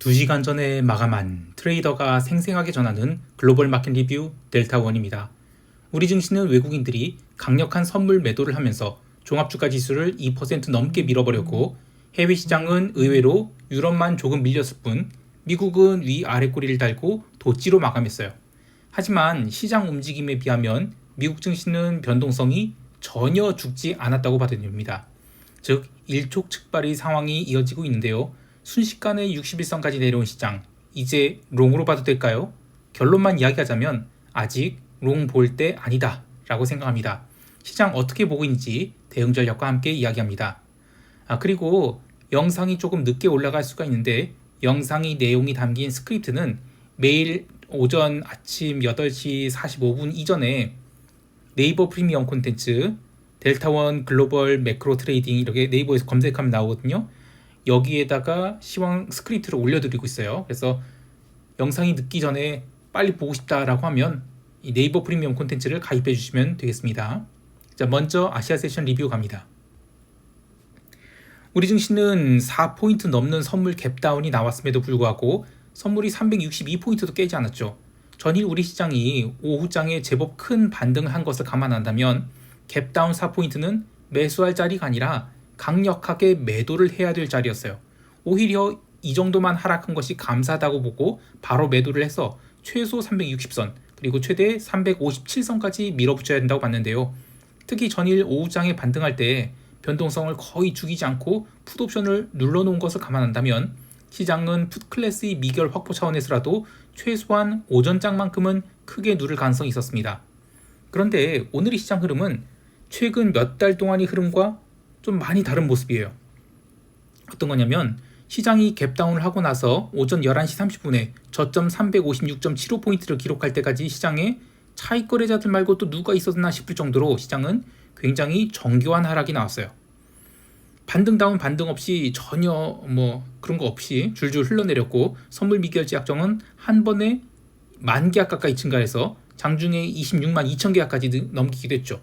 2시간 전에 마감한 트레이더가 생생하게 전하는 글로벌 마켓 리뷰 델타원입니다. 우리 증시는 외국인들이 강력한 선물 매도를 하면서 종합주가 지수를 2% 넘게 밀어버렸고, 해외 시장은 의외로 유럽만 조금 밀렸을 뿐 미국은 위아래 꼬리를 달고 도찌로 마감했어요. 하지만 시장 움직임에 비하면 미국 증시는 변동성이 전혀 죽지 않았다고 봐도 됩니다. 즉 일촉즉발의 상황이 이어지고 있는데요. 순식간에 61선까지 내려온 시장, 이제 롱으로 봐도 될까요? 결론만 이야기하자면 아직 롱 볼 때 아니다 라고 생각합니다. 시장 어떻게 보고 있는지 대응 전략과 함께 이야기합니다. 그리고 영상이 조금 늦게 올라갈 수가 있는데, 영상의 내용이 담긴 스크립트는 매일 오전 아침 8시 45분 이전에 네이버 프리미엄 콘텐츠 델타원 글로벌 매크로 트레이딩 이렇게 네이버에서 검색하면 나오거든요. 여기에다가 시황 스크립트를 올려드리고 있어요. 그래서 영상이 늦기 전에 빨리 보고 싶다라고 하면 이 네이버 프리미엄 콘텐츠를 가입해 주시면 되겠습니다. 자, 먼저 아시아 세션 리뷰 갑니다. 우리 증시는 4포인트 넘는 선물 갭다운이 나왔음에도 불구하고 선물이 362포인트도 깨지 않았죠. 전일 우리 시장이 오후장에 제법 큰 반등을 한 것을 감안한다면 갭다운 4포인트는 매수할 자리가 아니라 강력하게 매도를 해야 될 자리였어요. 오히려 이 정도만 하락한 것이 감사하다고 보고 바로 매도를 해서 최소 360선 그리고 최대 357선까지 밀어붙여야 된다고 봤는데요. 특히 전일 오후장에 반등할 때 변동성을 거의 죽이지 않고 풋옵션을 눌러놓은 것을 감안한다면 시장은 풋클래스의 미결 확보 차원에서라도 최소한 오전장만큼은 크게 누를 가능성이 있었습니다. 그런데 오늘의 시장 흐름은 최근 몇 달 동안의 흐름과 좀 많이 다른 모습이에요. 어떤 거냐면 시장이 갭다운을 하고 나서 오전 11시 30분에 저점 356.75포인트를 기록할 때까지 시장에 차익 거래자들 말고 또 누가 있었나 싶을 정도로 시장은 굉장히 정교한 하락이 나왔어요. 반등다운 반등 없이 전혀 그런 거 없이 줄줄 흘러내렸고, 선물 미결제 약정은 한 번에 10,000계약 가까이 증가해서 장중에 26만 2천 계약까지 넘기기도 했죠.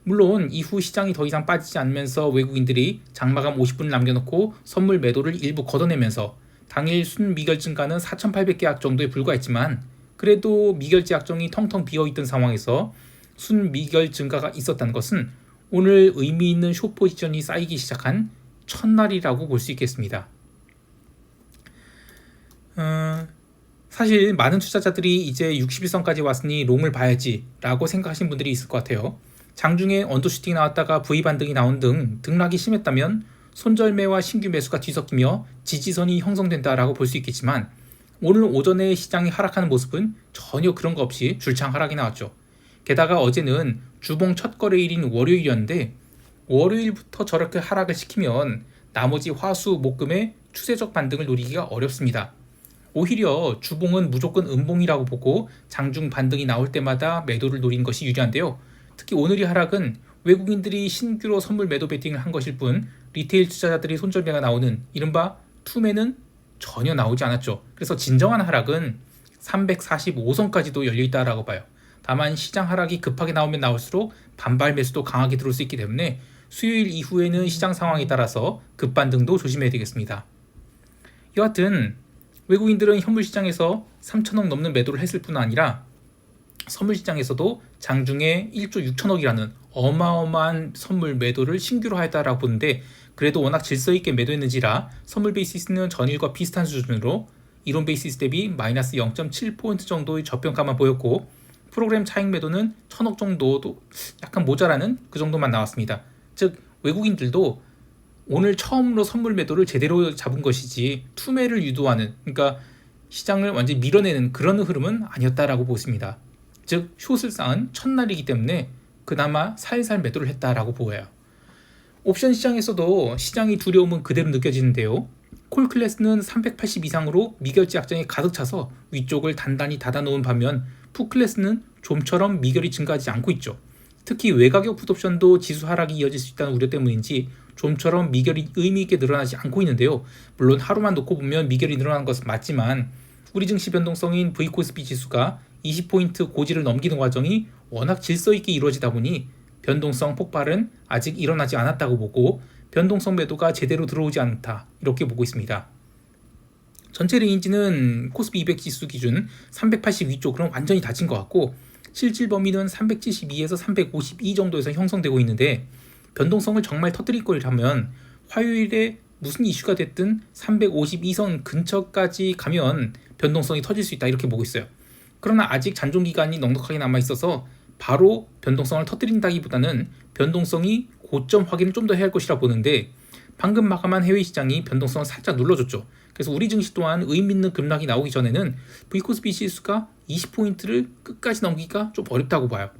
물론 이후 시장이 더 이상 빠지지 않으면서 외국인들이 장마감 50분을 남겨놓고 선물 매도를 일부 걷어내면서 당일 순 미결 증가는 4,800계약 정도에 불과했지만, 그래도 미결제 약정이 텅텅 비어있던 상황에서 순 미결 증가가 있었다는 것은 오늘 의미 있는 숏 포지션이 쌓이기 시작한 첫날이라고 볼 수 있겠습니다. 사실 많은 투자자들이 이제 61선까지 왔으니 롱을 봐야지 라고 생각하신 분들이 있을 것 같아요. 장중에 언더슈팅 나왔다가 V 반등이 나온 등 등락이 심했다면 손절매와 신규 매수가 뒤섞이며 지지선이 형성된다라고 볼 수 있겠지만, 오늘 오전에 시장이 하락하는 모습은 전혀 그런 거 없이 줄창 하락이 나왔죠. 게다가 어제는 주봉 첫 거래일인 월요일이었는데 월요일부터 저렇게 하락을 시키면 나머지 화수 목금의 추세적 반등을 노리기가 어렵습니다. 오히려 주봉은 무조건 음봉이라고 보고 장중 반등이 나올 때마다 매도를 노린 것이 유리한데요. 특히 오늘의 하락은 외국인들이 신규로 선물 매도 베팅을 한 것일 뿐 리테일 투자자들이 손절매가 나오는 이른바 투매는 전혀 나오지 않았죠. 그래서 진정한 하락은 345선까지도 열려있다라고 봐요. 다만 시장 하락이 급하게 나오면 나올수록 반발 매수도 강하게 들어올 수 있기 때문에 수요일 이후에는 시장 상황에 따라서 급반등도 조심해야 되겠습니다. 여하튼 외국인들은 현물시장에서 3천억 넘는 매도를 했을 뿐 아니라 선물시장에서도 장중에 1조 6천억이라는 어마어마한 선물 매도를 신규로 하였다라고 보는데, 그래도 워낙 질서있게 매도했는지라 선물 베이시스는 전일과 비슷한 수준으로 이론 베이시스 대비 마이너스 0.7포인트 정도의 저평가만 보였고, 프로그램 차익 매도는 1,000억 정도도 약간 모자라는 그 정도만 나왔습니다. 즉 외국인들도 오늘 처음으로 선물 매도를 제대로 잡은 것이지 투매를 유도하는, 그러니까 시장을 완전히 밀어내는 그런 흐름은 아니었다라고 보십니다. 즉 숏을 쌓은 첫날이기 때문에 그나마 살살 매도를 했다라고 보여요. 옵션 시장에서도 시장의 두려움은 그대로 느껴지는데요. 콜 클래스는 380 이상으로 미결제 약정이 가득 차서 위쪽을 단단히 닫아놓은 반면 풋 클래스는 좀처럼 미결이 증가하지 않고 있죠. 특히 외가격 풋옵션도 지수 하락이 이어질 수 있다는 우려 때문인지 좀처럼 미결이 의미있게 늘어나지 않고 있는데요. 물론 하루만 놓고 보면 미결이 늘어난 것은 맞지만 우리 증시 변동성인 V코스피 지수가 20포인트 고지를 넘기는 과정이 워낙 질서있게 이루어지다 보니 변동성 폭발은 아직 일어나지 않았다고 보고 변동성 매도가 제대로 들어오지 않다 이렇게 보고 있습니다. 전체 레인지는 코스피 200 지수 기준 380 위쪽으로는 완전히 닫힌 것 같고, 실질 범위는 372에서 352 정도에서 형성되고 있는데, 변동성을 정말 터뜨릴 거라면 화요일에 무슨 이슈가 됐든 352선 근처까지 가면 변동성이 터질 수 있다, 이렇게 보고 있어요. 그러나 아직 잔존 기간이 넉넉하게 남아 있어서 바로 변동성을 터뜨린다기보다는 변동성이 고점 확인을 좀 더 해야 할 것이라 보는데, 방금 마감한 해외 시장이 변동성을 살짝 눌러줬죠. 그래서 우리 증시 또한 의미 있는 급락이 나오기 전에는 V코스피 지수가 20포인트를 끝까지 넘기기가 좀 어렵다고 봐요.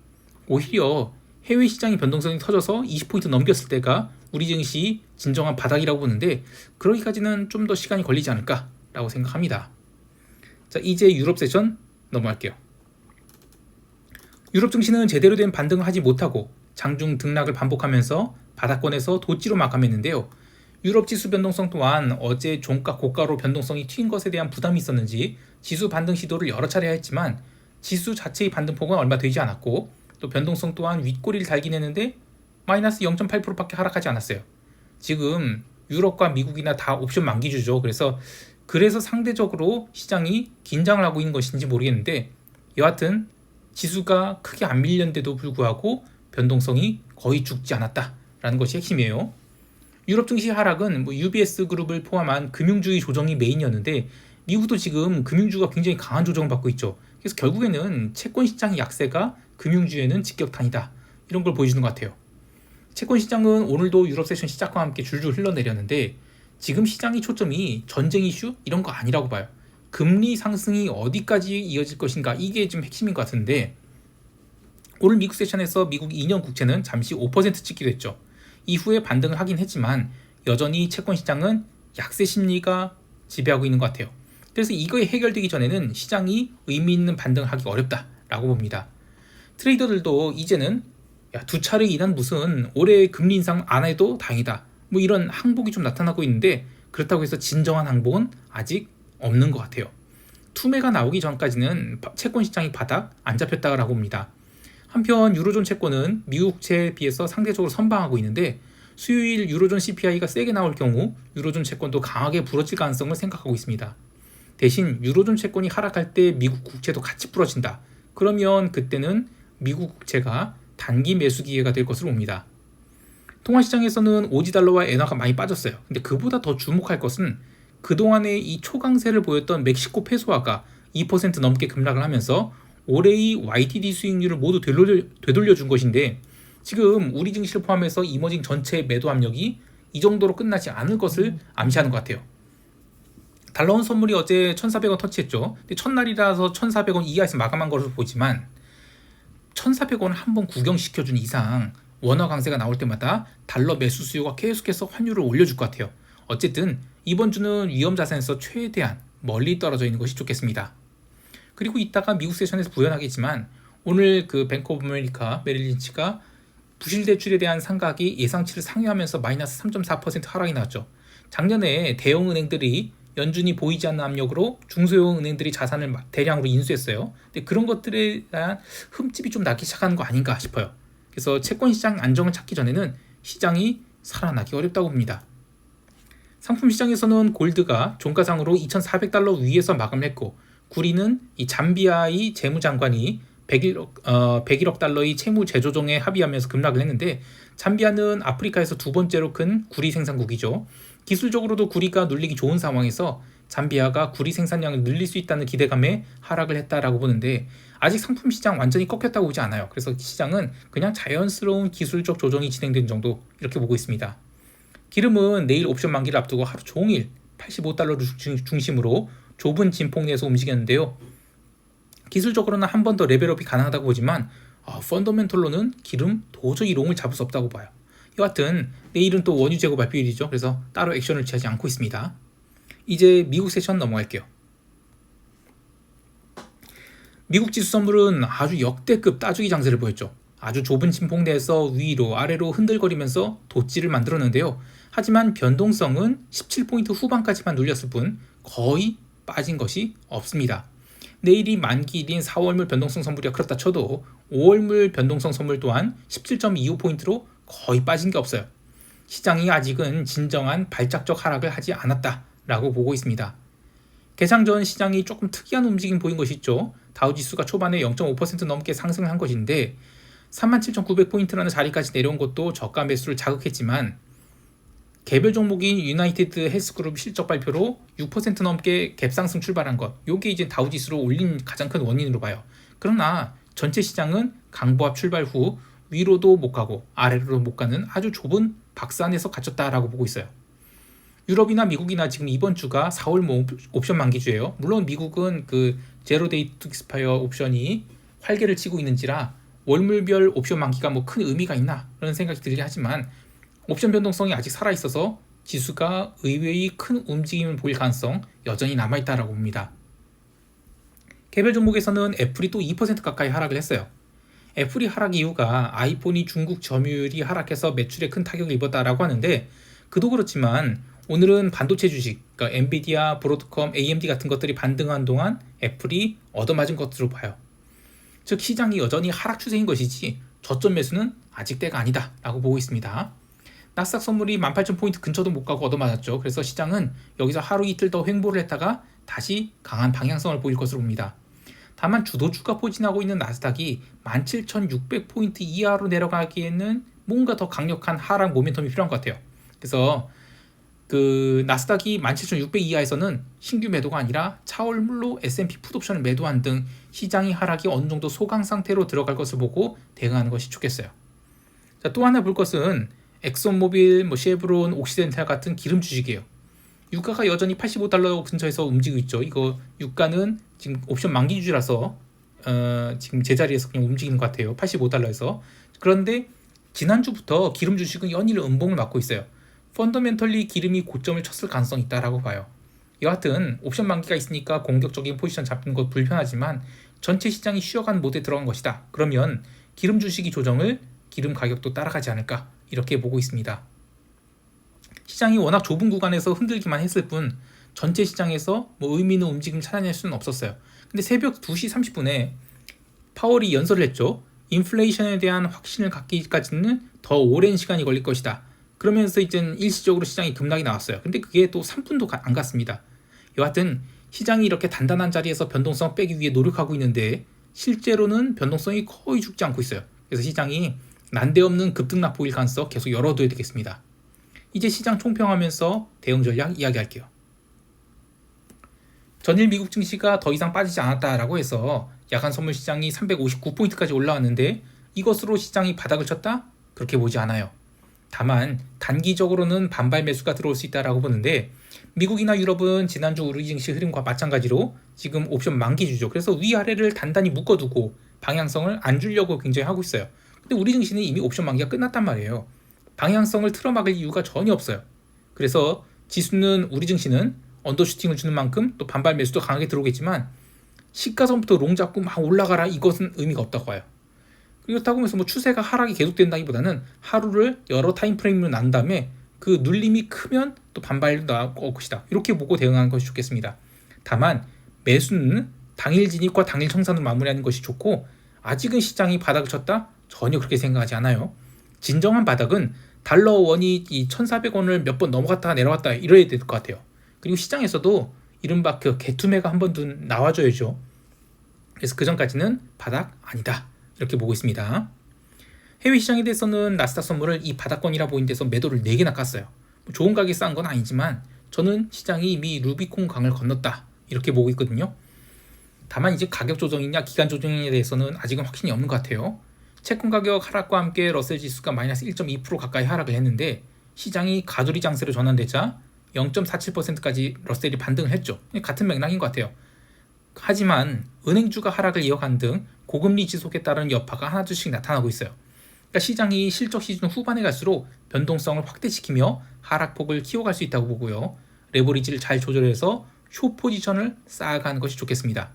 오히려 해외 시장의 변동성이 터져서 20포인트 넘겼을 때가 우리 증시 진정한 바닥이라고 보는데, 그러기까지는 좀 더 시간이 걸리지 않을까라고 생각합니다. 자, 이제 유럽 세션 넘어갈게요. 유럽 증시는 제대로 된 반등을 하지 못하고 장중 등락을 반복하면서 바닥권에서 도지로 마감했는데요. 유럽 지수 변동성 또한 어제 종가 고가로 변동성이 튀인 것에 대한 부담이 있었는지 지수 반등 시도를 여러 차례 했지만 지수 자체의 반등폭은 얼마 되지 않았고, 또 변동성 또한 윗꼬리를 달긴 했는데 마이너스 0.8%밖에 하락하지 않았어요. 지금 유럽과 미국이나 다 옵션 만기주죠. 그래서 상대적으로 시장이 긴장을 하고 있는 것인지 모르겠는데, 여하튼 지수가 크게 안 밀렸는데도 불구하고 변동성이 거의 죽지 않았다라는 것이 핵심이에요. 유럽 증시 하락은 UBS 그룹을 포함한 금융주의 조정이 메인이었는데, 미국도 지금 금융주가 굉장히 강한 조정을 받고 있죠. 그래서 결국에는 채권 시장의 약세가 금융주에는 직격탄이다, 이런 걸 보여주는 것 같아요. 채권 시장은 오늘도 유럽 세션 시작과 함께 줄줄 흘러내렸는데, 지금 시장의 초점이 전쟁 이슈 이런 거 아니라고 봐요. 금리 상승이 어디까지 이어질 것인가, 이게 좀 핵심인 것 같은데, 오늘 미국 세션에서 미국 2년 국채는 잠시 5% 찍기도 했죠. 이후에 반등을 하긴 했지만 여전히 채권 시장은 약세 심리가 지배하고 있는 것 같아요. 그래서 이거에 해결되기 전에는 시장이 의미 있는 반등을 하기 어렵다라고 봅니다. 트레이더들도 이제는 두 차례 이난 무슨 올해 금리 인상 안 해도 다행이다, 이런 항복이 좀 나타나고 있는데, 그렇다고 해서 진정한 항복은 아직 없는 것 같아요. 투매가 나오기 전까지는 채권 시장이 바닥 안 잡혔다라고 봅니다. 한편 유로존 채권은 미국 국채에 비해서 상대적으로 선방하고 있는데, 수요일 유로존 CPI가 세게 나올 경우 유로존 채권도 강하게 부러질 가능성을 생각하고 있습니다. 대신 유로존 채권이 하락할 때 미국 국채도 같이 부러진다. 그러면 그때는 미국 국채가 단기 매수 기회가 될 것으로 봅니다. 통화시장에서는 오지 달러와 엔화가 많이 빠졌어요. 근데 그보다 더 주목할 것은 그동안의 이 초강세를 보였던 멕시코 페소화가 2% 넘게 급락을 하면서 올해의 YTD 수익률을 모두 되돌려준 것인데, 지금 우리 증시를 포함해서 이머징 전체 매도 압력이 이 정도로 끝나지 않을 것을 암시하는 것 같아요. 달러원 선물이 어제 1,400원 터치했죠. 근데 첫날이라서 1,400원 이하에서 마감한 것으로 보지만 1,400원을 한번 구경시켜준 이상 원화 강세가 나올 때마다 달러 매수 수요가 계속해서 환율을 올려줄 것 같아요. 어쨌든 이번 주는 위험 자산에서 최대한 멀리 떨어져 있는 것이 좋겠습니다. 그리고 이따가 미국 세션에서 부연하겠지만, 오늘 그 뱅크 오브 아메리카 메릴린치가 부실 대출에 대한 상각이 예상치를 상회하면서 마이너스 3.4% 하락이 나왔죠. 작년에 대형 은행들이 연준이 보이지 않는 압력으로 중소형 은행들이 자산을 대량으로 인수했어요. 근데 그런 것들에 대한 흠집이 좀 나기 시작하는 거 아닌가 싶어요. 그래서 채권 시장 안정을 찾기 전에는 시장이 살아나기 어렵다고 봅니다. 상품 시장에서는 골드가 종가상으로 2,400달러 위에서 마감했고, 구리는 이 잠비아의 재무장관이 100일억 달러의 채무 재조정에 합의하면서 급락을 했는데, 잠비아는 아프리카에서 두 번째로 큰 구리 생산국이죠. 기술적으로도 구리가 눌리기 좋은 상황에서 잠비아가 구리 생산량을 늘릴 수 있다는 기대감에 하락을 했다라고 보는데, 아직 상품 시장 완전히 꺾였다고 보지 않아요. 그래서 시장은 그냥 자연스러운 기술적 조정이 진행된 정도, 이렇게 보고 있습니다. 기름은 내일 옵션 만기를 앞두고 하루 종일 85달러를 중심으로 좁은 진폭 내에서 움직였는데요. 기술적으로는 한 번 더 레벨업이 가능하다고 보지만 펀더멘털로는 기름 도저히 롱을 잡을 수 없다고 봐요. 여하튼 내일은 또 원유 재고 발표일이죠. 그래서 따로 액션을 취하지 않고 있습니다. 이제 미국 세션 넘어갈게요. 미국 지수 선물은 아주 역대급 따주기 장세를 보였죠. 아주 좁은 진폭 내에서 위로 아래로 흔들거리면서 돛지를 만들었는데요. 하지만 변동성은 17포인트 후반까지만 눌렸을 뿐 거의 빠진 것이 없습니다. 내일이 만기일인 4월물 변동성 선물이 그렇다 쳐도 5월물 변동성 선물 또한 17.25포인트로 거의 빠진 게 없어요. 시장이 아직은 진정한 발작적 하락을 하지 않았다라고 보고 있습니다. 개장 전 시장이 조금 특이한 움직임 보인 것이 있죠. 다우지수가 초반에 0.5% 넘게 상승을 한 것인데 37,900포인트라는 자리까지 내려온 것도 저가 매수를 자극했지만 개별 종목인 유나이티드 헬스그룹 실적 발표로 6% 넘게 갭상승 출발한 것, 요게 이제 다우지수를 올린 가장 큰 원인으로 봐요. 그러나 전체 시장은 강보합 출발 후 위로도 못 가고 아래로도 못 가는 아주 좁은 박스 안에서 갇혔다라고 보고 있어요. 유럽이나 미국이나 지금 이번 주가 4월 옵션 만기주예요. 물론 미국은 그 제로 데이 투 익스파이어 옵션이 활개를 치고 있는지라 월물별 옵션 만기가 뭐 큰 의미가 있나 그런 생각이 들긴 하지만 옵션 변동성이 아직 살아있어서 지수가 의외의 큰 움직임을 보일 가능성 여전히 남아있다라고 봅니다. 개별 종목에서는 애플이 또 2% 가까이 하락을 했어요. 애플이 하락 이유가 아이폰이 중국 점유율이 하락해서 매출에 큰 타격을 입었다라고 하는데 그도 그렇지만 오늘은 반도체 주식, 그러니까 엔비디아, 브로드컴, AMD 같은 것들이 반등한 동안 애플이 얻어맞은 것으로 봐요. 즉 시장이 여전히 하락 추세인 것이지 저점 매수는 아직 때가 아니다 라고 보고 있습니다. 나스닥 선물이 18,000포인트 근처도 못 가고 얻어맞았죠. 그래서 시장은 여기서 하루 이틀 더 횡보를 했다가 다시 강한 방향성을 보일 것으로 봅니다. 다만 주도주가 포진하고 있는 나스닥이 17,600포인트 이하로 내려가기에는 뭔가 더 강력한 하락 모멘텀이 필요한 것 같아요. 그래서 그 나스닥이 17,600 이하에서는 신규 매도가 아니라 차월물로 S&P 풋옵션을 매도한 등 시장의 하락이 어느 정도 소강 상태로 들어갈 것을 보고 대응하는 것이 좋겠어요. 자, 또 하나 볼 것은 엑손모빌, 쉐브론, 옥시덴탈 같은 기름 주식이에요. 유가가 여전히 $85 근처에서 움직이고 있죠. 이거 유가는 지금 옵션 만기주라서 지금 제자리에서 그냥 움직이는 것 같아요. $85에서. 그런데 지난주부터 기름 주식은 연일 음봉을 맞고 있어요. 펀더멘털리 기름이 고점을 쳤을 가능성이 있다라고 봐요. 여하튼 옵션 만기가 있으니까 공격적인 포지션 잡는 것 불편하지만 전체 시장이 쉬어간 모드에 들어간 것이다. 그러면 기름 주식이 조정을 기름 가격도 따라가지 않을까 이렇게 보고 있습니다. 시장이 워낙 좁은 구간에서 흔들기만 했을 뿐 전체 시장에서 뭐 의미 있는 움직임 찾아낼 수는 없었어요. 근데 새벽 2시 30분에 파월이 연설을 했죠. 인플레이션에 대한 확신을 갖기까지는 더 오랜 시간이 걸릴 것이다. 그러면서 이제 일시적으로 시장이 급락이 나왔어요. 근데 그게 또 3분도 안 갔습니다. 여하튼 시장이 이렇게 단단한 자리에서 변동성 빼기 위해 노력하고 있는데 실제로는 변동성이 거의 죽지 않고 있어요. 그래서 시장이 난데없는 급등락 보일 가능성 계속 열어둬야 되겠습니다. 이제 시장 총평하면서 대응 전략 이야기할게요. 전일 미국 증시가 더 이상 빠지지 않았다라고 해서 야간 선물 시장이 359포인트까지 올라왔는데 이것으로 시장이 바닥을 쳤다? 그렇게 보지 않아요. 다만 단기적으로는 반발 매수가 들어올 수 있다라고 보는데 미국이나 유럽은 지난주 우리 증시 흐름과 마찬가지로 지금 옵션 만기주죠. 그래서 위아래를 단단히 묶어두고 방향성을 안 주려고 굉장히 하고 있어요. 근데 우리 증시는 이미 옵션 만기가 끝났단 말이에요. 방향성을 틀어막을 이유가 전혀 없어요. 그래서 지수는 우리 증시는 언더슈팅을 주는 만큼 또 반발 매수도 강하게 들어오겠지만 시가선부터 롱 잡고 막 올라가라 이것은 의미가 없다고 봐요. 그렇다고 해서 뭐 추세가 하락이 계속된다기보다는 하루를 여러 타임프레임으로 난 다음에 그 눌림이 크면 또 반발도 나올 것이다. 이렇게 보고 대응하는 것이 좋겠습니다. 다만 매수는 당일 진입과 당일 청산으로 마무리하는 것이 좋고 아직은 시장이 바닥을 쳤다? 전혀 그렇게 생각하지 않아요. 진정한 바닥은 달러 원이 이 1,400원을 몇 번 넘어갔다가 내려왔다 이래야 될 것 같아요. 그리고 시장에서도 이른바 그 개투매가 한 번 나와줘야죠. 그래서 그 전까지는 바닥 아니다. 이렇게 보고 있습니다. 해외 시장에 대해서는 나스닥 선물을 이 바닥권이라 보인 데서 매도를 4개나 깠어요. 좋은 가격에 싼 건 아니지만 저는 시장이 이미 루비콘 강을 건넜다 이렇게 보고 있거든요. 다만 이제 가격 조정이냐 기간 조정에 대해서는 아직은 확신이 없는 것 같아요. 채권 가격 하락과 함께 러셀 지수가 마이너스 1.2% 가까이 하락을 했는데 시장이 가두리 장세로 전환되자 0.47%까지 러셀이 반등을 했죠. 같은 맥락인 것 같아요. 하지만 은행주가 하락을 이어간 등 고금리 지속에 따른 여파가 하나둘씩 나타나고 있어요. 그러니까 시장이 실적 시즌 후반에 갈수록 변동성을 확대시키며 하락폭을 키워갈 수 있다고 보고요. 레버리지를 잘 조절해서 쇼 포지션을 쌓아가는 것이 좋겠습니다.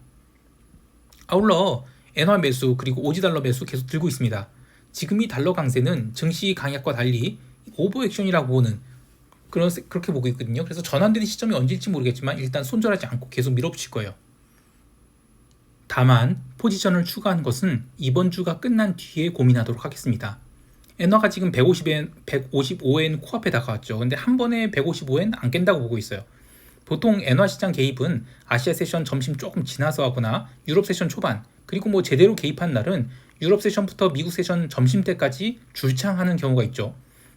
아울러 엔화 매수 그리고 오지달러 매수 계속 들고 있습니다. 지금 이 달러 강세는 증시 강약과 달리 오버액션이라고 보는 그렇게 보고 있거든요. 그래서 전환되는 시점이 언제일지 모르겠지만 일단 손절하지 않고 계속 밀어붙일 거예요. 다만 포지션을 추가하는 것은 이번 주가 끝난 뒤에 고민하도록 하겠습니다. 엔화가 지금 150엔, 155엔 코앞에 다가왔죠. 근데 한 번에 155엔 안 깬다고 보고 있어요. 보통 엔화 시장 개입은 아시아 세션 점심 조금 지나서 하거나 유럽 세션 초반, 그리고 뭐 제대로 개입한 날은 유럽 세션부터 미국 세션 점심 때까지 줄창하는 경우가 있죠.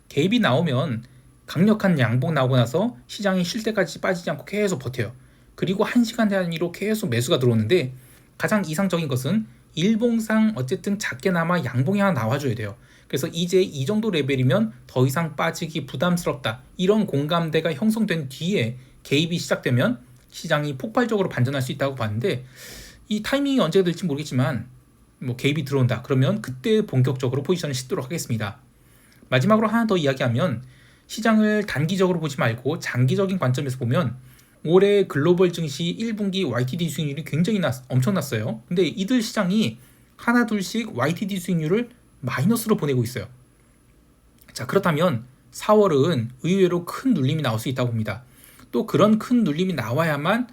개입이 나오면 강력한 양봉 나오고 나서 시장이 쉴 때까지 빠지지 않고 계속 버텨요. 그리고 1시간 단위로 계속 매수가 들어오는데, 가장 이상적인 것은 일봉상 어쨌든 작게나마 양봉이 하나 나와줘야 돼요. 그래서 이제 이 정도 레벨이면 더 이상 빠지기 부담스럽다, 이런 공감대가 형성된 뒤에 개입이 시작되면 시장이 폭발적으로 반전할 수 있다고 봤는데, 이 타이밍이 언제가 될지 모르겠지만 뭐 개입이 들어온다 그러면 그때 본격적으로 포지션을 싣도록 하겠습니다. 마지막으로 하나 더 이야기하면, 시장을 단기적으로 보지 말고 장기적인 관점에서 보면 올해 글로벌 증시 1분기 YTD 수익률이 굉장히 엄청났어요. 근데 이들 시장이 하나 둘씩 YTD 수익률을 마이너스로 보내고 있어요. 자, 그렇다면 4월은 의외로 큰 눌림이 나올 수 있다고 봅니다. 또 그런 큰 눌림이 나와야만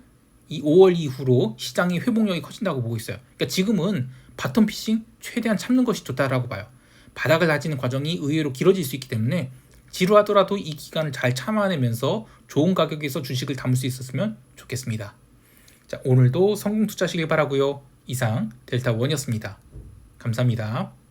이 5월 이후로 시장의 회복력이 커진다고 보고 있어요. 그러니까 지금은 바텀 피싱 최대한 참는 것이 좋다라고 봐요. 바닥을 다지는 과정이 의외로 길어질 수 있기 때문에 지루하더라도 이 기간을 잘 참아내면서 좋은 가격에서 주식을 담을 수 있었으면 좋겠습니다. 자, 오늘도 성공 투자하시길 바라고요. 이상 델타원이었습니다. 감사합니다.